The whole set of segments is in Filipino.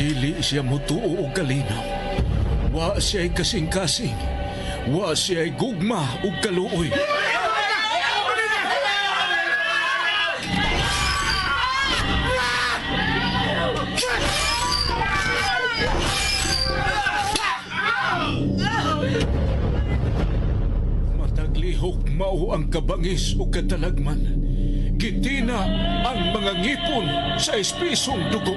Dili siya mutuo og kalinaw. Wa siya'y kasing-kasing. Wa siya'y gugma ug kaluoy. Mataglihok mao ang kabangis ug katalagman. Gitina ang mga ngipon sa espisong dugo.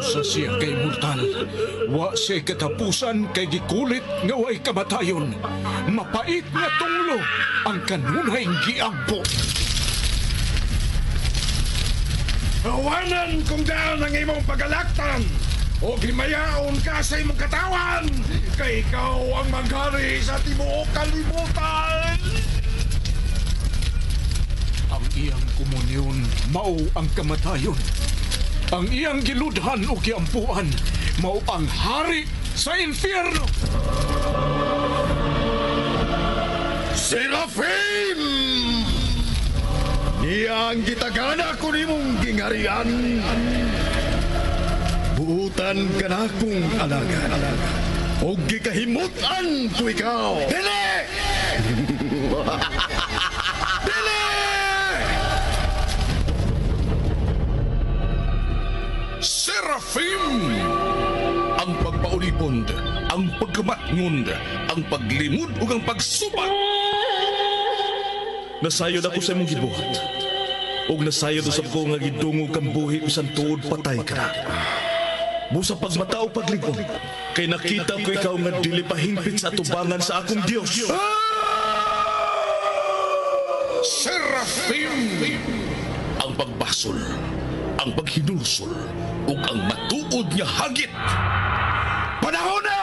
Usa siya kay mortal. Wa siya katapusan kay gikulit nga way kamatayon. Mapait nga tunglo ang kanunay giampo. Awanan kung daan ang imong pagalaktan o gimayaon ka sa imong katawan kay ikaw ang maghari sa tibuok kalibutan. Ang iyang komunyon mao ang kamatayon. Ang iyang giludhan o giampuan mao ang hari sa infierno. Serafim! Iya ang gitagana ko nimong gingarian. Buutan ka na kong alaga. O gikahimutan ko ikaw. Dili! Dili! Serafim! Ang pagpaulipond, ang pagkamatngund, ang paglimod ug ang pagsubat. Nasayod ako sa imong gibuhat. Og nasayod usab ko nga gidungog kang buhi bisan tuod patay ka na. Busa pagmatao pagligong, kay nakita ko ikaw nga dili pahingpit sa atubangan sa akong Dios. Serafim! Ang pagbasol, ang paghinulsol, ug ang matuod nga hagit. Panahon na!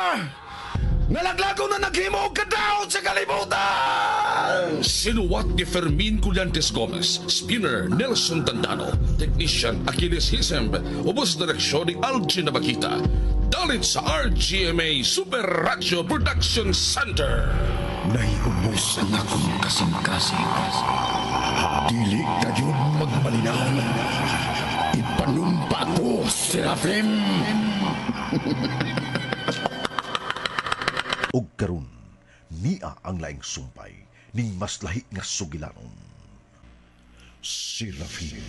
Nalaglago na naghimo og kadaot sa kalibutan! Sinuwat ni Fermin Collantes Gomez, spinner Nelson Tandano, technician Achilles Hisemb, ubos direksyon ni Algin Nabakita. Dalit sa RGMA Super Radio Production Center. Naiubos ang akong kasing-kasing. Dili kayo magmalinaw. Ipanumpa ko, Serafim! Og karon niya ang laing sumpay ning mas lahi nga sugilanon. Serafim.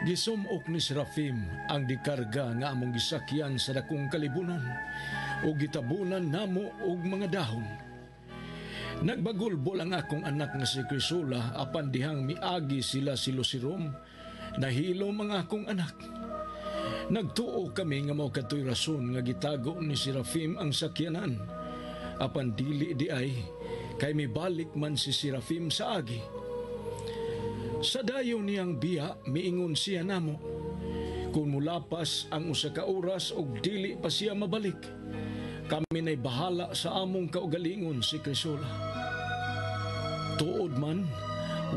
Gisumok ni Serafim ang dikarga nga among gisakyan sa dakong kalibunan o gitabunan namo og mga dahon. Nagbagulbol ang akong anak nga si Crisula apan dihang miagi sila si Lucirom, nahilom ang akong anak. Nagtuo kami nga mao kadtoy rason nga gitago ni Serafim ang sakyanan. Apan dili di ay kay mibalik man si Serafim sa agi. Sa dayo niyang biya miingon siya namo. Kung mulapas ang usa ka oras og dili pa siya mabalik, kami na'y bahala sa among kaugalingon si Crisula. Tuod man,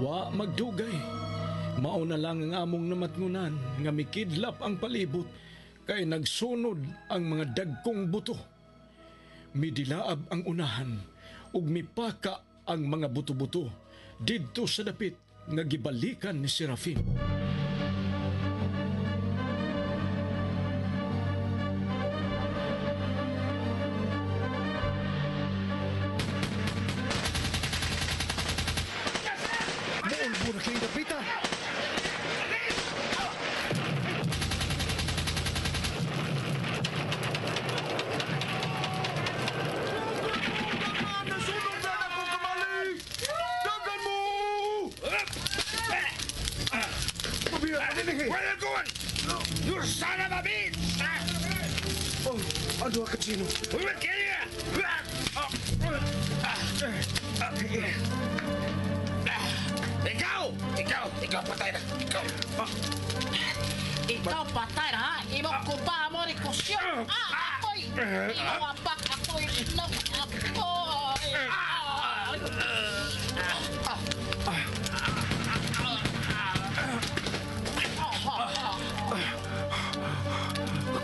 wa magdugay. Mao na lang ang among namatngunan nga mikidlap ang palibot kay nagsunod ang mga dagkong buto. Midilaab ang unahan ug mipaka ang mga buto-buto didto sa dapit nga gibalikan ni Serafim. Muna kayong dapita! Nasunog na akong kamali! Dagan mo! Pabiya ka din eh! Where are you going? You son of a bitch! Oh, ano ka, Chino? We will kill you! Ikaw patay na! Ikaw patay na ha? Imo kuba mo ni kusyon! Ako'y! Iwabak ako!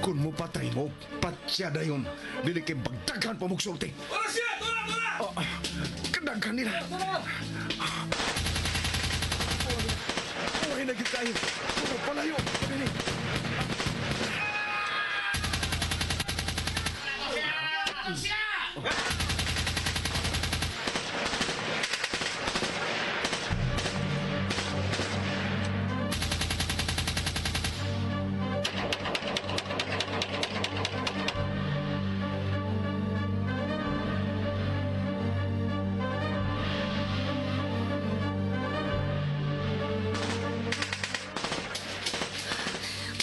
Kung mo patay mo, patya na yun. Dili kay bagdagan pa mong sulti. Tura siya! Tura! Kadaghan nila. Uy, naging tayo. Kung palayo. Pagani.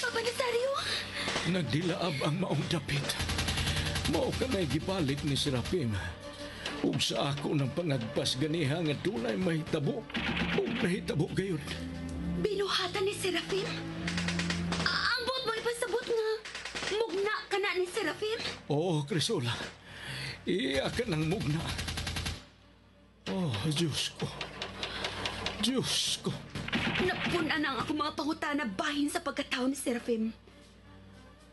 Papa Nazario? Nagdilaab ang maong dapit. Mao ka na'y gipalit ni Serafim. Ug sa ako ng pangagpas ganiha nga tunay mahitabo. Ug nahitabo gayon. Binuhatan ni Serafim? Ambot mo ipasabot nga mugna ka na ni Serafim? Oo, Crisola. Iya ka ng mugna. Oh, Diyos ko. Diyos ko. Napunan ang ako mga pangutana bahin sa pagkatao ni Serafim.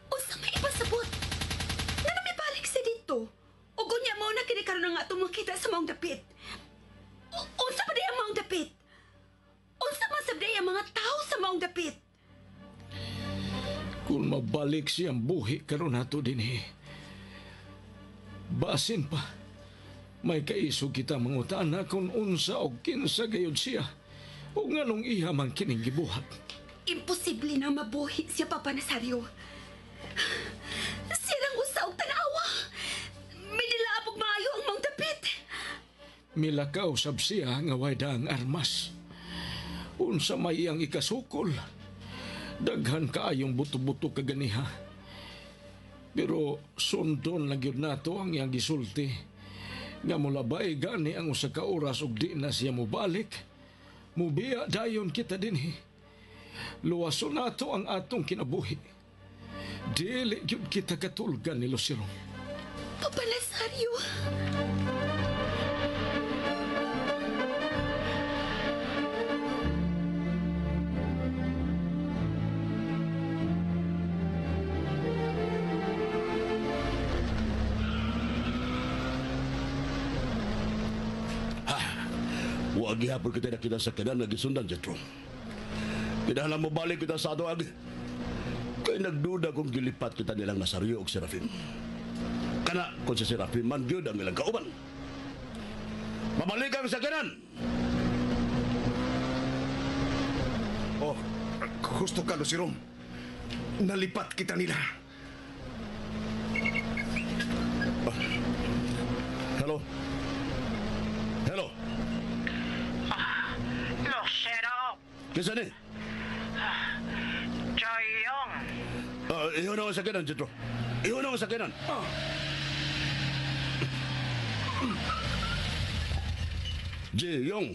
Unsa may ipasabot? Nga na may balik sa dito. O gunya mo na kinikaroon na nga tumakita sa maong dapit. Unsa pa di ang maong dapit? Unsa man sabday ang mga tao sa maong dapit? Kung mabalik siyang buhi karon nato din basin pa. May kaiso kita mangutana kung unsa o kinsa gayud siya. O nganong iya man kining gibuhat. Imposible na mabuhi siya, Papa Nazario. Sirang usa og tanawa. May dilabog maayo ang maong dapit. Milakaw sab siya nga way daang armas. Unsa may iyang ikasukol. Daghan kaayong buto-buto kaganiha. Pero sundon lang yun nato ang iyang gisulti. Nga mulabay gani ang usa ka oras ug di na siya mubalik. Mubiya dayon kita dinhi. Luwaso nato ang atong kinabuhi. Dili yun kita katulgan ni Lucirong. Papa Nazario. Huwag ihapon kita na kita sa kanan na gisundan, Jetro. Kinahanglan mo balik kita sa ato agi. Kaya nagduda kung gilipat kita nilang Nazario o Serafim. Kana kung si Serafim man gyud ang ilang kauban. Mabalik ang sa kanan! Oh, gusto ka, Lucirong. Nalipat kita nila. Hello? Hello? Lucero, Kisa ni? Joyong, Iho na ang sakinan, Jetro. Iho na ang sakinan. Jiyong.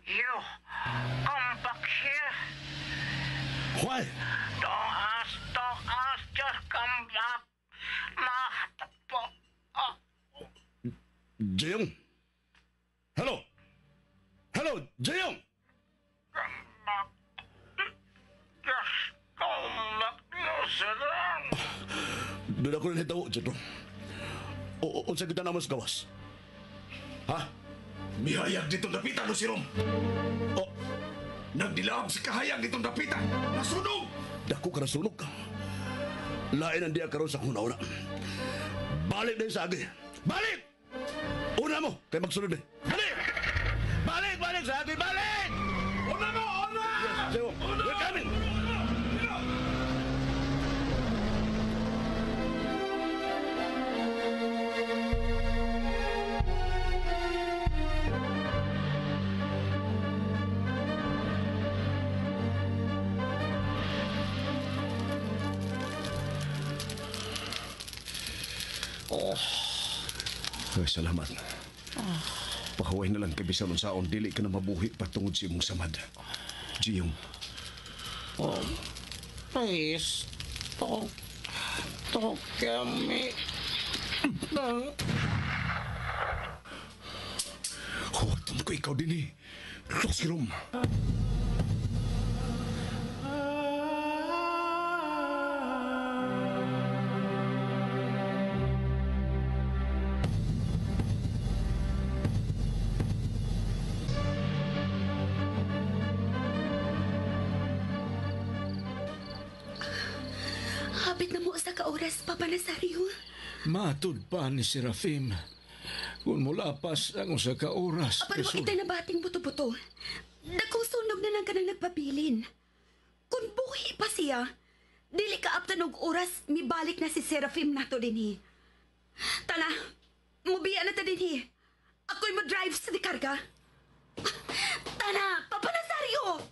you come back here. Why? Don't ask, just come back. Mahatapo. Jiyong? Hello? Hello, Jiyong? Come back. Just come back, Lucero. Doon ako rin hitaw, Jetro. Unsa kita naman sa gawas? Ha? Mihayag ditong dapitan, Lucirong. Oh, Nagdilaab si kahayag ditong dapitan. Nasunog! dako ka na sunog ka. Lain ang diya karon sa una-una. Balik din sa agi. Balik! Una mo, kay magsunod din. Balik! Balik sa agi, balik! Una mo! Una! Yes, Jiyong, we're coming! Ay, salamat. Pahuway na lang kay bisan unsaon dili ka na mabuhi patungod sa imong samad. Jiyong. Please, talk to me. Huwag ko ikaw din eh. Lusirom. Habit na mo sa kaoras, Papa Nazario. Matud pa ni Serafim. Kung mulapas ang usa ka oras. Apan mo itay na bating buto-buto. Dakong sunog na lang ka nang nagpabilin. Kung buhi pa siya, dili ka aptan og oras, mibalik na si Serafim nato dinhi. Tana, mubiya na ta dinhi. Ako'y mo drive sa dikarga. Tana, Papa Nazario!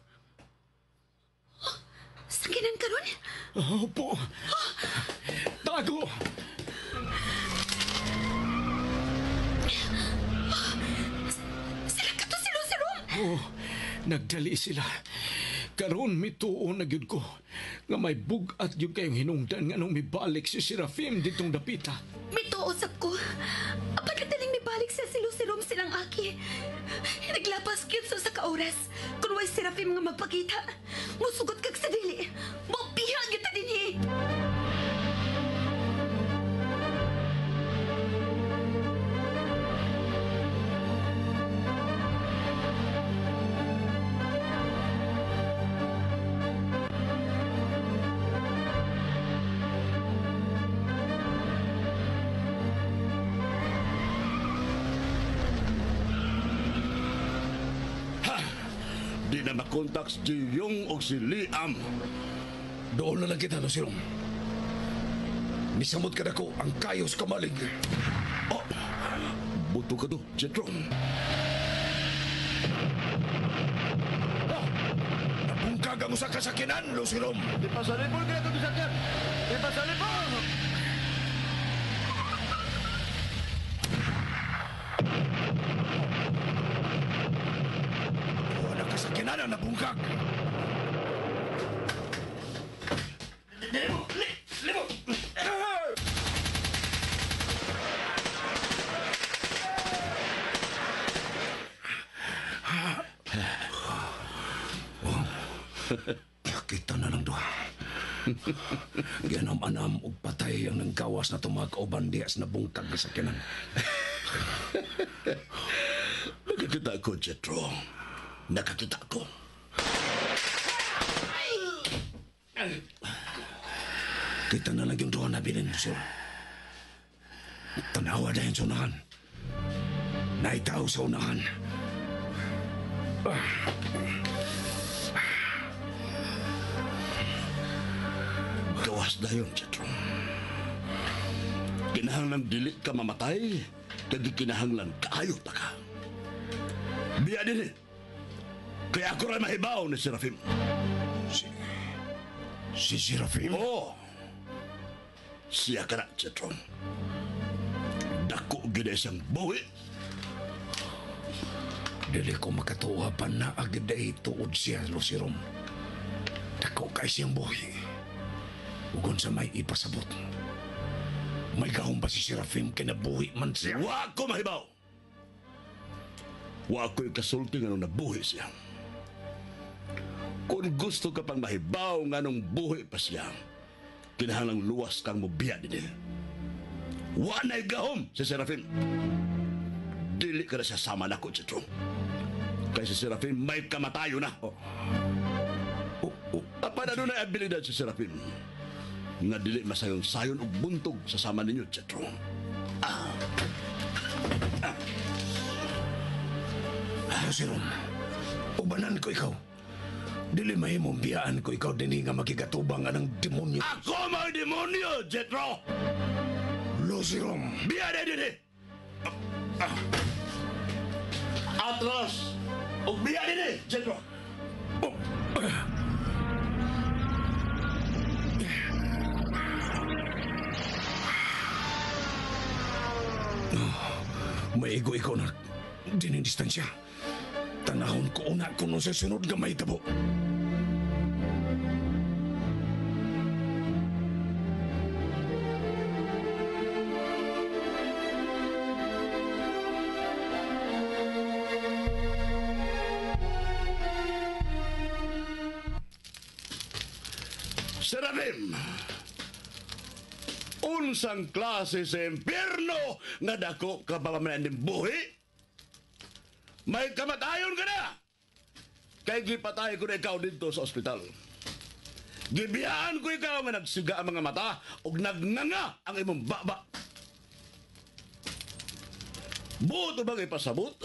Sakinan ka ron? Opo. Tago! Sila ka to si Lucerom! Oh, nagdali sila. Karon mituo na gyud ko nga may bugat yung kayong hinungdan nga nung mibalik si Serafim ditong dapita. Mituosap ko. Apat na taling mibalik sa si Lucerom silang aki. Naglapas kyun sa kaoras. Kung way Serafim nga magpakita, musugot kag sa dili. Mapihag kita dinhi. Di na makontak si Jiyong o si Liam. Doon na lang kita, Lucirom. Misamot ka na ko ang kayos kamalig. Oh, buto ka to, Jetro. Napungkag ang usa ka sakinan, Lucirom. Di pasalipol ka na ito, Bisakyan. Di pasalipol! Wala ka sakinan ang napungkag. Kita na lang doon. Ganam-anam og patay ang nanggawas na tumag-oban dias na bungkag sa kinan. Nakakita ko, Jetro. Nakakita ko. Kita na lang yung doon na bilin, sir. Tanawa na yung sunahan. Naitaw sa unahan. Gawas na yun, Jetro. Kinahanglan dili ka mamatay, kaya kinahanglan kaayo ta ka. Biya din eh. Kaya ako rin mahibaw ni Serafim. Si Serafim? Oo. Siya ka na, Jetro. Dako gina siyang buhi. Dili ko makatuwa pa na agday tuod siya, Lucirom. Dako kay siyang buhi. Ugon sa may ipasabot. May gahong ba si Serafim kinabuhi man siya? Wa ko mahibaw. Wa ko'y kasulti nga nung nabuhi siya. Kung gusto ka pang mahibaw nga nung buhi pa siya, kinahanglang luwas kang mubiya din eh. Wa na'y gahom si Serafim. Dili ka na siya sama na ko, Jetro. Kaya si Serafim may kamatayo na. Apa na doon ay abilidad si Serafim? Nga dili masayon-sayon o buntog sa sama ninyo, Jetro. Lucirom, ubanan ko ikaw. Dili mahimong biyaan ko ikaw din nga makikatubang nga ng demonyo. Ako mga demonyo, Jetro! Lucirom! Biya na din eh! Atras! O biya din eh, Jetro! Maigo ikaw na dinindistansya. Tanahon ko una kung sa sunod nga may tabo. Serafim, unsang klase sa impyerno nga dako ka pamamanan ng buhi? May kamatayon ka na! Kay gipatay ko na ikaw dito sa ospital. Gibiyaan ko ikaw nga nagsiga ang mga mata o nagnanga ang imong baba. Buto bang ipasabot?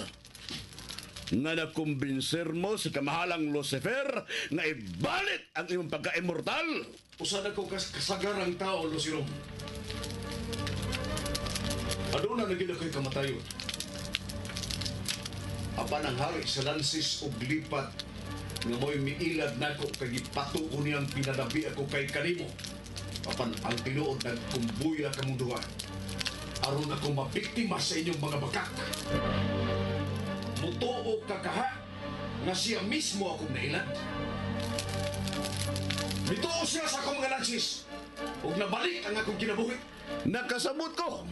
Nga nakumbinser mo si kamahalang Lucifer na ibalit ang imong pagka-immortal? Usa na ko kasagarang tao, Lucirom. Aduna na gila ko'y kamatayon. Apan ang hari sa lansis o lipat nga mo'y miilad na ko kay gipato ko niyang pinadabi ako kay kanimo. Apan ang tinuod nagkumbuya kamong duha. Aron ako mabiktima sa inyong mga bakak. Mutuo kakaha nga siya mismo akong nailad. Bituo siya sa akong mga lansis ug nabalik ang akong kinabuhi. Nakasabot ko!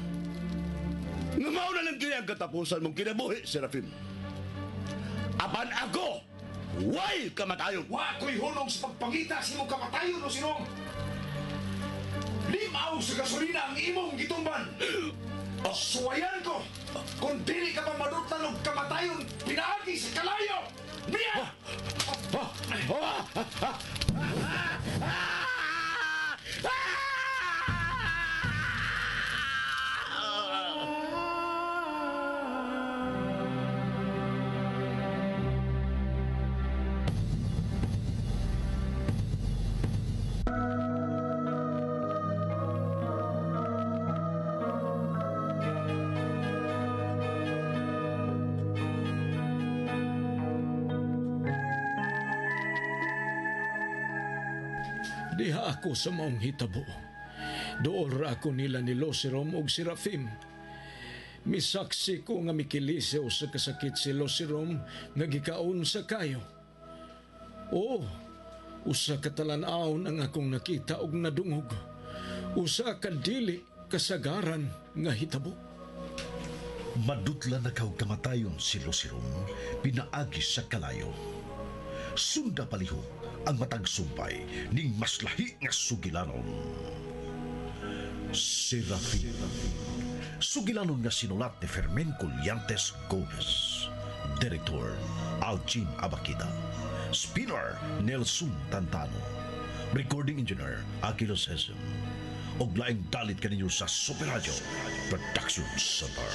Nga mao na lang kini ang katapusan mong kinabuhi, Serafim. Apan ako, why kamatayon? Wa ko'y hulong sa pagpangita sa imong kamatayon, Lucirom. Limaw sa gasolina ang imong gitumban. Suwayan ko, kung dili ka pa madutlan og kamatayon, pinaagi sa kalayo! Niya! Diha ako sa maong hitabo. Dool ra ako nila ni Lucirom ug Serafim. Misaksi ko nga mikilisew sa kasakit si Lucirom nga gikaon sa kayo. Oo, usa ka talan-awon ang akong nakita ug nadungog. Usa ka dili kasagaran nga hitabo. Madutla na kaw kamatayon si Lucirom, pinaagi sa kalayo. Sunda palihog ang matag sumpay ning mas lahi nga sugilanon. Serafim. Sugilanon nga sinulat ni Fermin Colliantes Gomez. Direktor Alcin Abakida. Spinner Nelson Tantano. Recording Engineer Akilos Hesem. Og laing dalit kaninyo sa Super Radio Production Center.